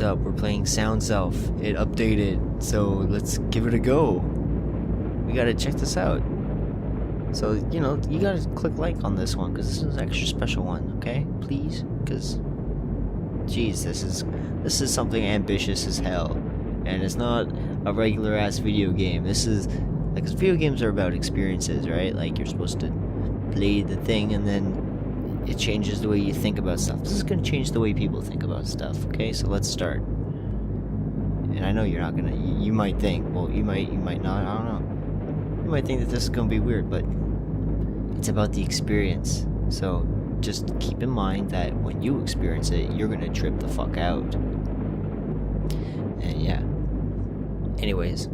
up? We're playing SoundSelf. It updated, so let's give it a go. We gotta check this out. So, you know, you gotta click like on this one, because this is an extra special one, okay? Please? Because, geez, this is something ambitious as hell. And it's not a regular ass video game. This is, like, 'cause video games are about experiences, right? Like, you're supposed to play the thing and then it changes the way you think about stuff. This is gonna change the way people think about stuff, okay? So let's start. And I know you're not gonna, you might think, well, you might not, I don't know. You might think that this is gonna be weird, but it's about the experience. So just keep in mind that when you experience it, you're gonna trip the fuck out. And yeah. Anyways.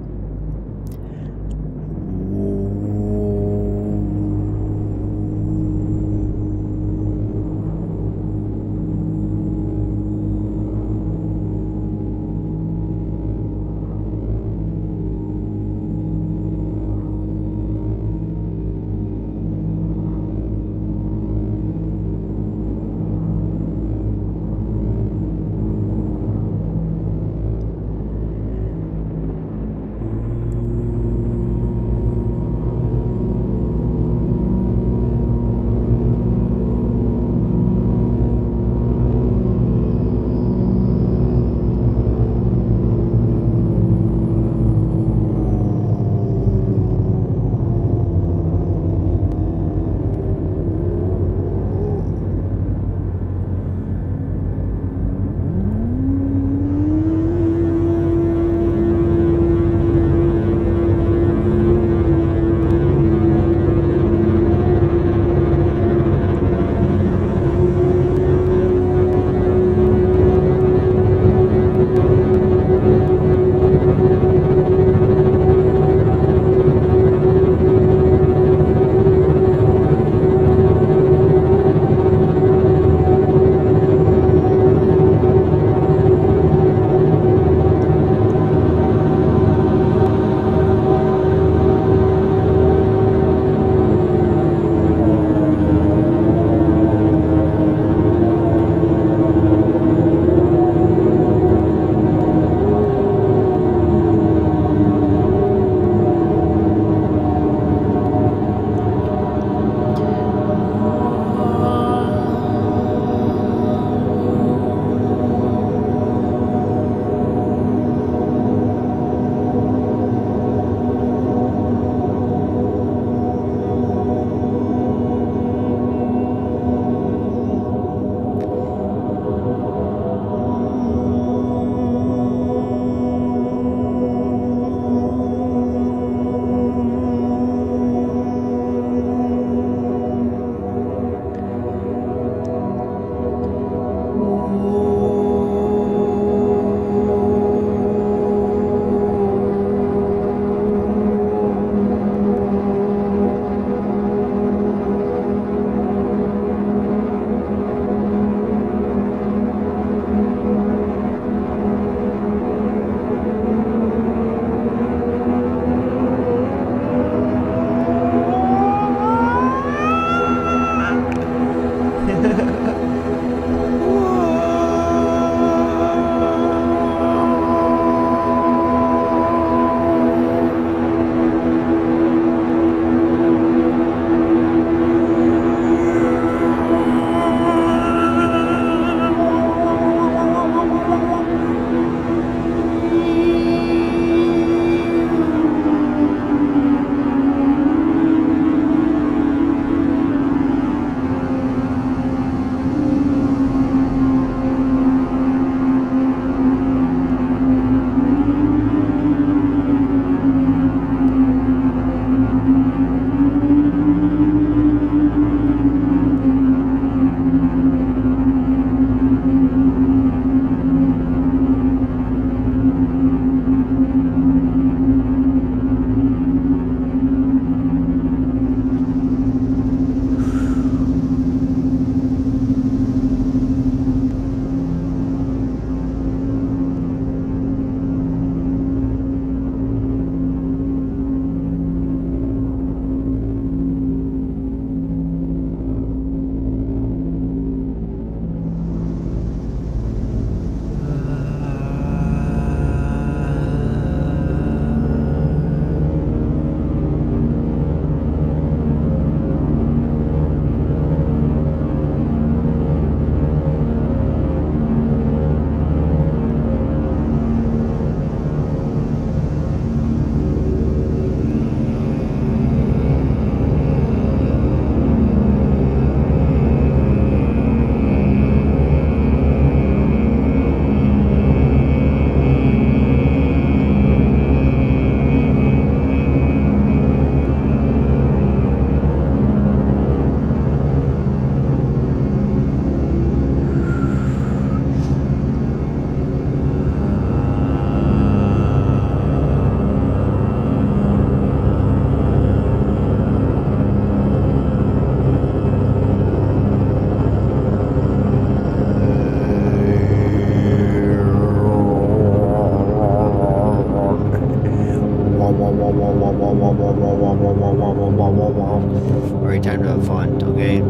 Alright, time to have fun, okay?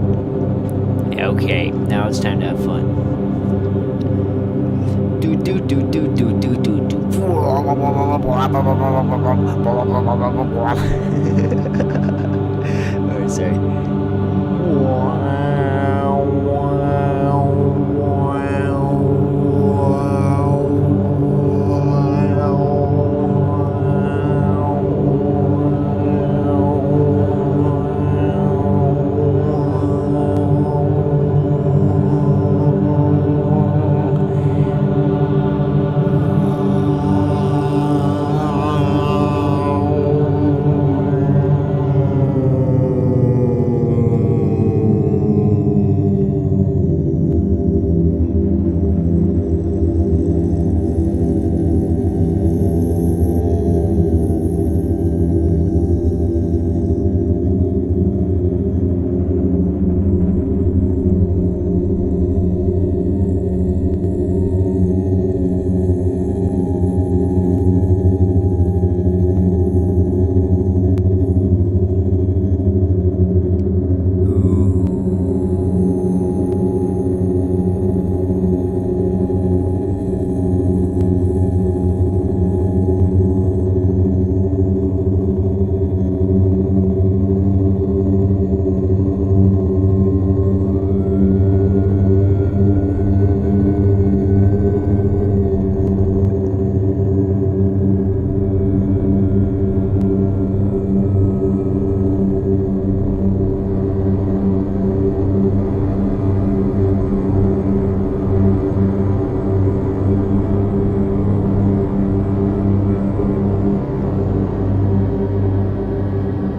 Okay, now it's time to have fun. Do do do do do do do do. Alright, sorry.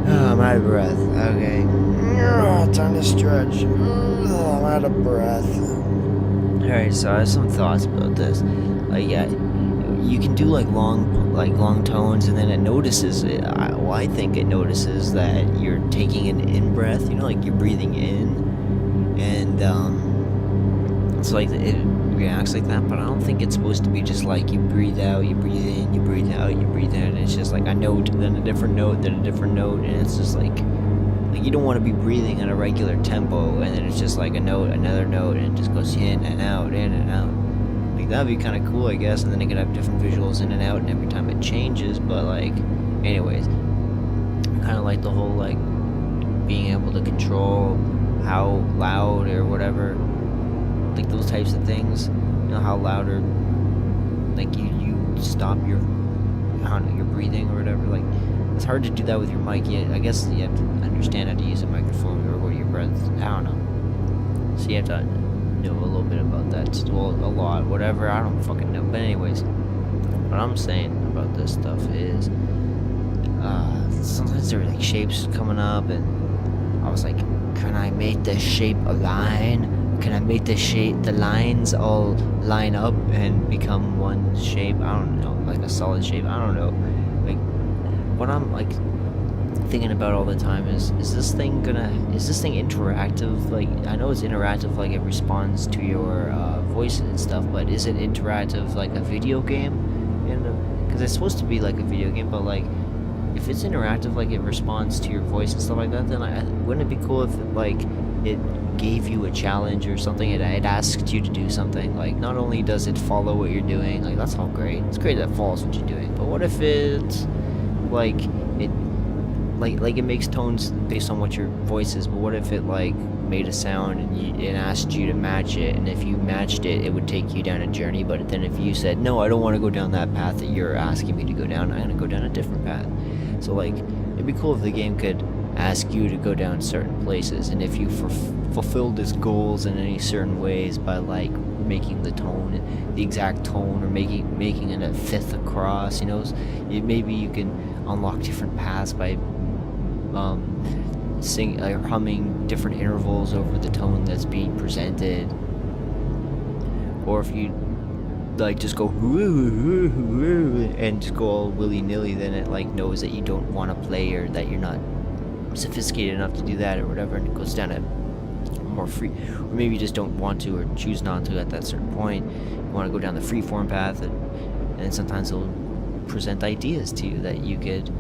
I'm out of breath. Okay. Time to stretch. I'm out of breath. Alright, so I have some thoughts about this. Like, yeah, you can do like long tones, and then it notices it. I think it notices that you're taking an in breath. You know, like you're breathing in, and it's like it reacts like that. But I don't think it's supposed to be just like you breathe out, you breathe in, you breathe out, you breathe in. It's just like a note, then a different note, then a different note, and it's just like you don't want to be breathing at a regular tempo, and then it's just like a note, another note, and it just goes in and out, in and out. Like that'd be kind of cool, I guess. And then it could have different visuals in and out, and every time it changes. But like, anyways, I kind of like the whole like being able to control how loud or whatever, like those types of things. You know, how loud or like you stop your breathing or whatever. Like it's hard to do that with your mic. I guess you have to understand how to use a microphone or what your breath. I don't know. So you have to know a little bit about that. Well, a lot, whatever. I don't fucking know. But anyways, what I'm saying about this stuff is, sometimes there are like shapes coming up, and I was like, can I make this shape a line? Can I make the lines all line up and become one shape? I don't know, like a solid shape. I don't know. Like, what I'm like thinking about all the time is this thing interactive? Like, I know it's interactive, like it responds to your voice and stuff, but is it interactive like a video game? Because it's supposed to be like a video game, but like if it's interactive, like it responds to your voice and stuff like that, then wouldn't it be cool if it gave you a challenge or something? It asked you to do something. Like, not only does it follow what you're doing, like that's all great. It's great that it follows what you're doing, but what if it's like it makes tones based on what your voice is, but what if it like made a sound and it asked you to match it, and if you matched it, it would take you down a journey, but then if you said, no, I don't want to go down that path that you're asking me to go down, I'm going to go down a different path. So like, it'd be cool if the game could ask you to go down certain places, and if you fulfilled its goals in any certain ways by like making the tone, the exact tone, or making it a fifth across, you know, maybe you can unlock different paths by humming different intervals over the tone that's being presented. Or if you like just go and just go all willy-nilly, then it like knows that you don't want to play, or that you're not sophisticated enough to do that or whatever, and it goes down a more free, or maybe you just don't want to or choose not to at that certain point. You want to go down the freeform path, and sometimes it'll present ideas to you that you could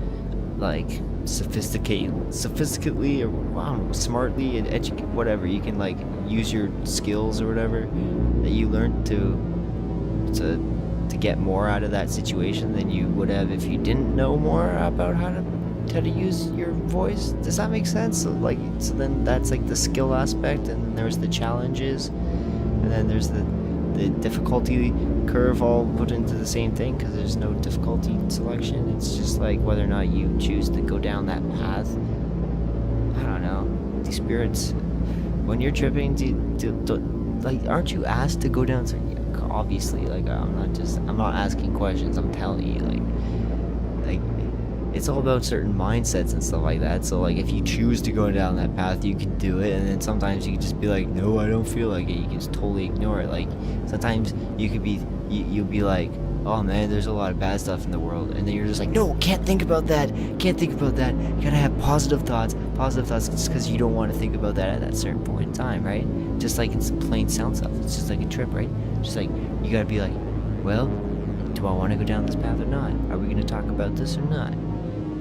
like sophisticatedly, or I don't know, smartly and whatever. You can like use your skills or whatever that you learned to get more out of that situation than you would have if you didn't know more about how to use your voice. Does that make sense? So then that's like the skill aspect, and then there's the challenges, and then there's the difficulty curve all put into the same thing, because there's no difficulty selection. It's just like whether or not you choose to go down that path. I don't know. These spirits, when you're tripping, like, aren't you asked to go down? Obviously, like, I'm not asking questions. I'm telling you, like it's all about certain mindsets and stuff like that. So like, if you choose to go down that path, you can do it, and then sometimes you can just be like, no, I don't feel like it. You can just totally ignore it. Like, sometimes you'll be like, oh man, there's a lot of bad stuff in the world, and then you're just like, no, can't think about that. You gotta have positive thoughts just because you don't want to think about that at that certain point in time, right? Just like it's plain SoundSelf. It's just like a trip, right? Just like, you gotta be like, well, do I want to go down this path or not? Are we gonna talk about this or not?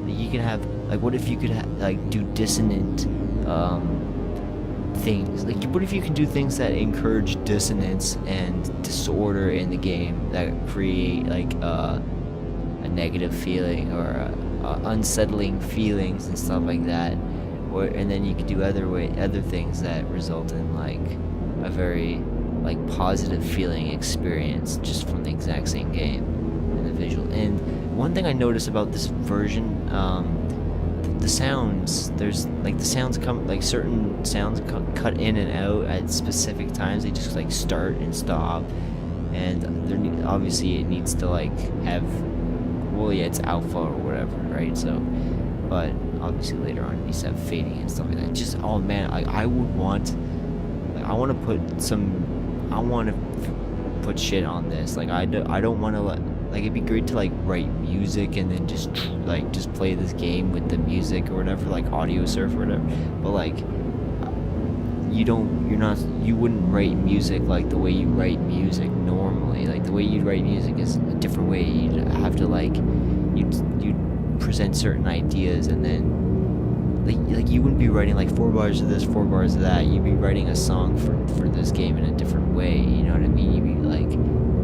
You can have, like, what if you could like do dissonant things? Like, what if you can do things that encourage dissonance and disorder in the game, that create like a negative feeling or unsettling feelings and stuff like that, and then you could do other things that result in like a very like positive feeling experience just from the exact same game and the visual. And one thing I noticed about this version, the sounds, there's like the sounds come, like certain sounds cut in and out at specific times. They just like start and stop, and obviously it needs to like have, well, yeah, it's alpha or whatever, right? So, but obviously later on it needs to have fading and stuff like that. Just, oh man, I want to put shit on this. Like, I don't want to like, it'd be great to like write music and then just play this game with the music or whatever, like audio surf or whatever. But like, you wouldn't write music like the way you write music normally. Like, the way you write music is a different way. You'd have to like, you'd present certain ideas, and then like you wouldn't be writing like 4 bars of this, 4 bars of that. You'd be writing a song for this game in a different way. You know what I mean? You'd be like,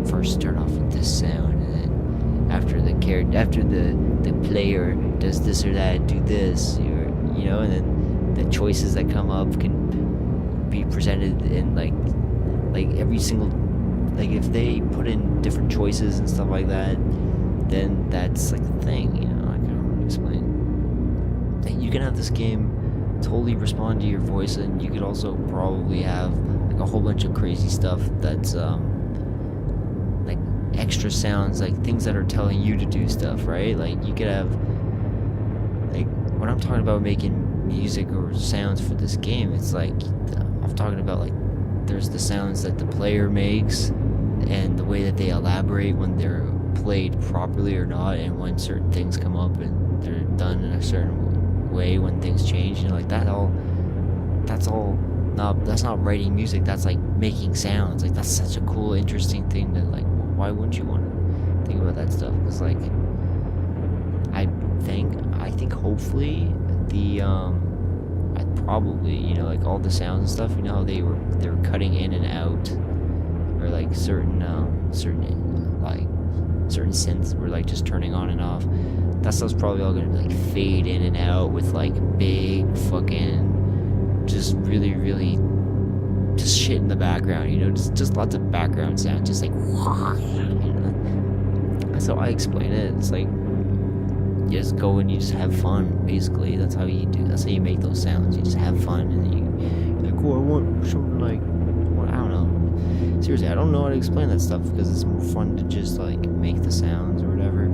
first start off with this sound, and then after the player does this or that, do this, you know, and then the choices that come up can be presented in like every single, like, if they put in different choices and stuff like that, then that's like the thing, you know. I can't really explain. You can have this game totally respond to your voice, and you could also probably have like a whole bunch of crazy stuff that's like extra sounds, like things that are telling you to do stuff, right? Like, you could have, like, when I'm talking about making music or sounds for this game, it's like, I'm talking about like, there's the sounds that the player makes and the way that they elaborate when they're played properly or not, and when certain things come up and they're done in a certain way when things change, you know, like that's not writing music. That's like making sounds. Like, that's such a cool, interesting thing that, like, why wouldn't you want to think about that stuff? Because like, I think hopefully I'd probably, you know, like all the sounds and stuff, you know how they were cutting in and out, or like certain synths were like just turning on and off. That stuff's probably all gonna be like fade in and out with like big fucking, just really, really, just shit in the background, you know, just lots of background sound, just like, you know? That's how I explain it. It's like, you just go and you just have fun, basically. That's how you make those sounds. You just have fun, and you're like, cool, I want something like, I don't know. Seriously, I don't know how to explain that stuff, because it's more fun to just like make the sounds or whatever.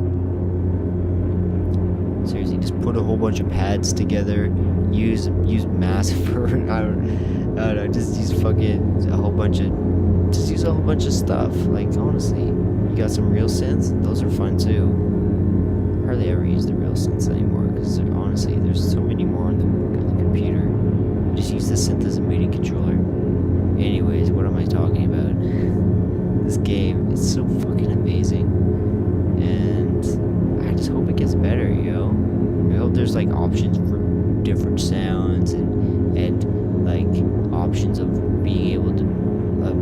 Seriously, just put a whole bunch of pads together, use mass for, I don't know, just use a whole bunch of stuff. Like, honestly, you got some real synths, those are fun too. I hardly ever use the real synths anymore, because honestly, there's so many more on the computer. Just use the synth as a MIDI controller. Anyways, what am I talking about? This game is so fucking amazing, and I just hope it gets better, yo. I hope there's like options for different sounds and like options of being able to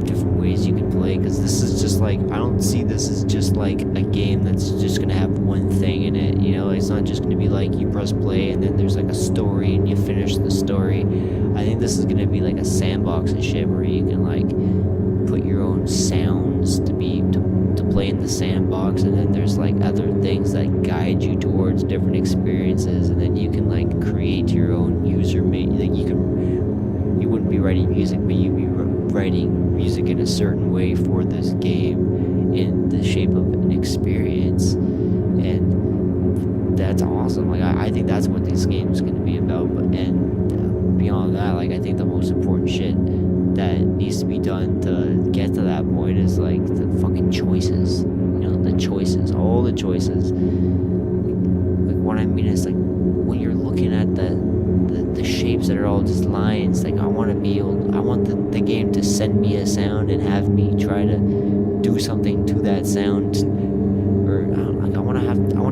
different ways you can play, because this is just like, I don't see this as just like a game that's just gonna have one thing in it, you know. It's not just gonna be like you press play and then there's like a story and you finish the story. I think this is gonna be like a sandbox and shit where you can like put your own sounds to play in the sandbox, and then there's like other things that guide you towards different experiences, and then you can like create your own user made, like you wouldn't be writing music, but you'd be writing music in a certain way for this game in the shape of an experience. And that's awesome. Like I think that's what this game is going to be about. And beyond that, like I think the most important shit that needs to be done to get to that point is like the fucking choices, you know, the choices, all the choices. Like what I mean is like when you're looking at the shapes that are all just lines, like I want the game to send me a sound and have me try to do something to that sound, or like I want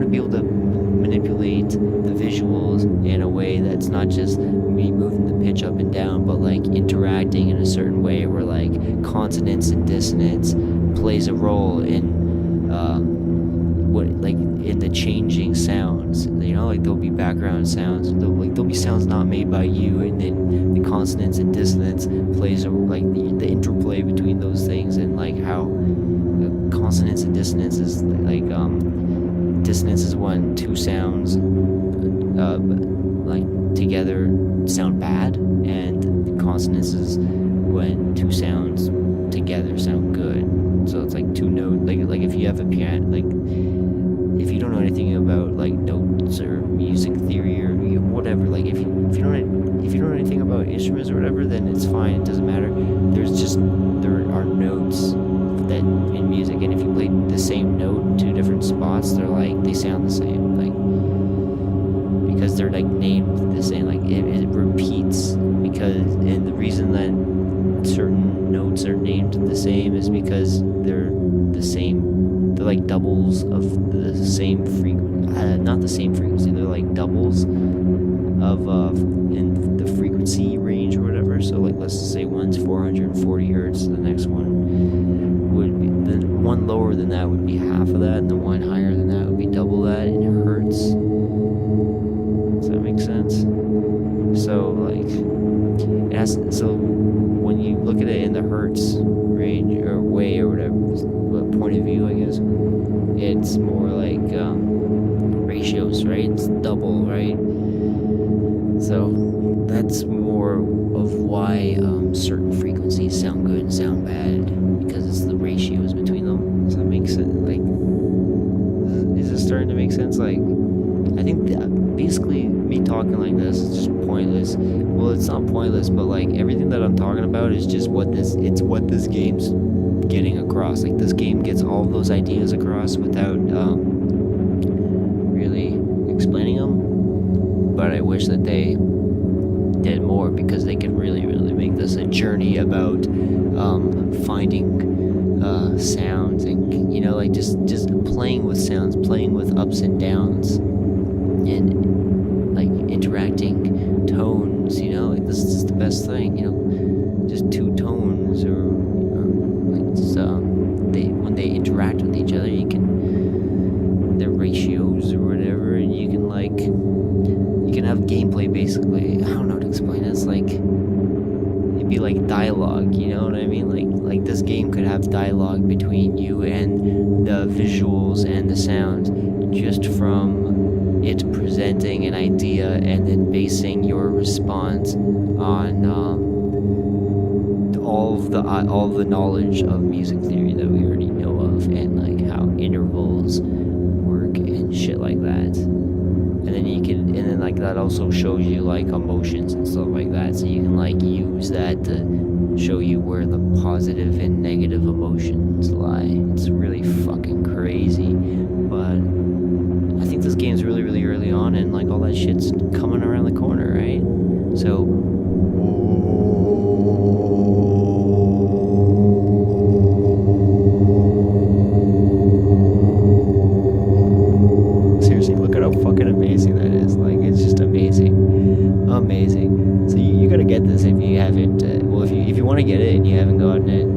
to be able to manipulate the visuals in a way that's not just me moving the pitch up and down, but like interacting in a certain way where like consonance and dissonance plays a role in what, like in the changing sounds, you know, like there'll be background sounds, there'll be sounds not made by you, and then the consonance and dissonance plays like the interplay between those things, and like how consonance and dissonance is like dissonance is when two sounds like together sound bad, and consonance is when two sounds together sound good. So it's like two notes, like if you have a piano, like if you don't know anything about like notes or music theory or whatever, like if you don't know anything about instruments or whatever, then it's fine, it doesn't matter. There are notes that in music, and if you play the same note in two different spots, they sound the same, like because they're like named the same, like it repeats, because, and the reason that certain notes are named the same is because they're the same, they're like doubles of the same not the same frequency, they're like doubles of in the frequency range or whatever. So like let's say one's 440 hertz, the next one would be, the one lower than that would be half of that, and the one higher than that would be double that in hertz. Does that make sense? So like so when you look at it in the hertz range or way or whatever point of view, I guess, it's more like ratios, right? It's double, right? So that's more of why certain frequencies sound good and sound bad, because it's the ratios between them. Does that make sense? Like, is this starting to make sense? Like, I think that basically me talking like this is just pointless. Well, it's not pointless, but like everything that I'm talking about is just what this game's getting across. Like this game gets all of those ideas across without really explaining them. But I wish that they did more, because they could really, really make this a journey about finding sounds, and you know, like just playing with sounds, playing with ups and downs, and like interacting tones. You know, like this is the best thing. You know, just two tones, or like just, when they interact with each other, you can, their ratios or whatever, and you can have gameplay basically. I don't know how to explain it. It's like, it'd be like dialogue, you know what I mean? Like this game could have dialogue between you and the visuals and the sounds, just from it presenting an idea and then basing your response on all of the knowledge of music theory that we already know of, and like how intervals work and shit like that. And then like that also shows you like emotions and stuff like that, so you can like use that to show you where the positive and negative emotions lie. It's really fucking crazy, but I think this game's really, really early on, and like all that shit's coming around the corner, right? So seriously, look at how fucking amazing that is. Like, it's want to get it and you haven't gotten it,